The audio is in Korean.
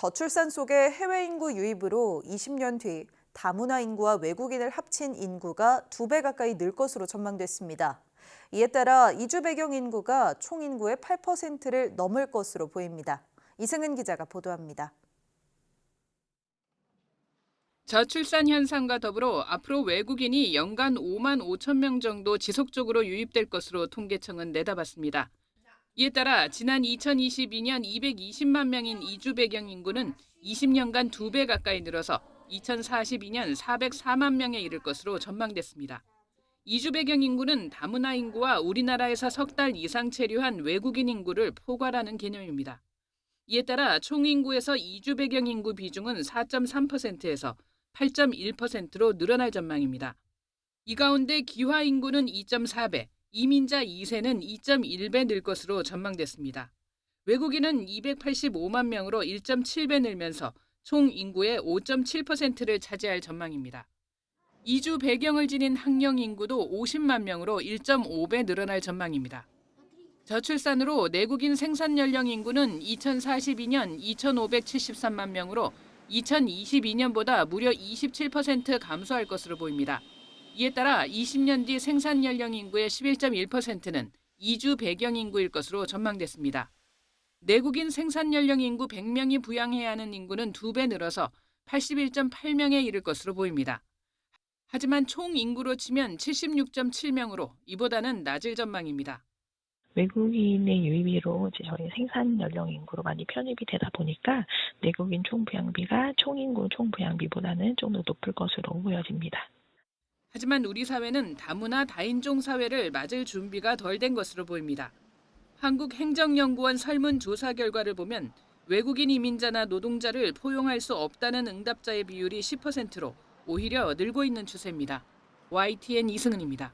저출산 속의 해외 인구 유입으로 20년 뒤 다문화 인구와 외국인을 합친 인구가 2배 가까이 늘 것으로 전망됐습니다. 이에 따라 이주 배경 인구가 총 인구의 8%를 넘을 것으로 보입니다. 이승은 기자가 보도합니다. 저출산 현상과 더불어 앞으로 외국인이 연간 5만 5천 명 정도 지속적으로 유입될 것으로 통계청은 내다봤습니다. 이에 따라 지난 2022년 220만 명인 이주 배경 인구는 20년간 2배 가까이 늘어서 2042년 404만 명에 이를 것으로 전망됐습니다. 이주 배경 인구는 다문화 인구와 우리나라에서 석 달 이상 체류한 외국인 인구를 포괄하는 개념입니다. 이에 따라 총 인구에서 이주 배경 인구 비중은 4.3%에서 8.1%로 늘어날 전망입니다. 이 가운데 기화 인구는 2.4배, 이민자 2세는 2.1배 늘 것으로 전망됐습니다. 외국인은 285만 명으로 1.7배 늘면서 총 인구의 5.7%를 차지할 전망입니다. 이주 배경을 지닌 학령 인구도 50만 명으로 1.5배 늘어날 전망입니다. 저출산으로 내국인 생산 연령 인구는 2042년 2,573만 명으로 2022년보다 무려 27% 감소할 것으로 보입니다. 이에 따라 20년 뒤 생산 연령 인구의 11.1%는 이주 배경 인구일 것으로 전망됐습니다. 내국인 생산 연령 인구 100명이 부양해야 하는 인구는 2배 늘어서 81.8명에 이를 것으로 보입니다. 하지만 총 인구로 치면 76.7명으로 이보다는 낮을 전망입니다. 외국인의 유입으로 저희 생산 연령 인구로 많이 편입이 되다 보니까 내국인 총부양비가 총인구 총부양비보다는 좀 더 높을 것으로 보여집니다. 하지만 우리 사회는 다문화 다인종 사회를 맞을 준비가 덜 된 것으로 보입니다. 한국행정연구원 설문조사 결과를 보면 외국인 이민자나 노동자를 포용할 수 없다는 응답자의 비율이 10%로 오히려 늘고 있는 추세입니다. YTN 이승은입니다.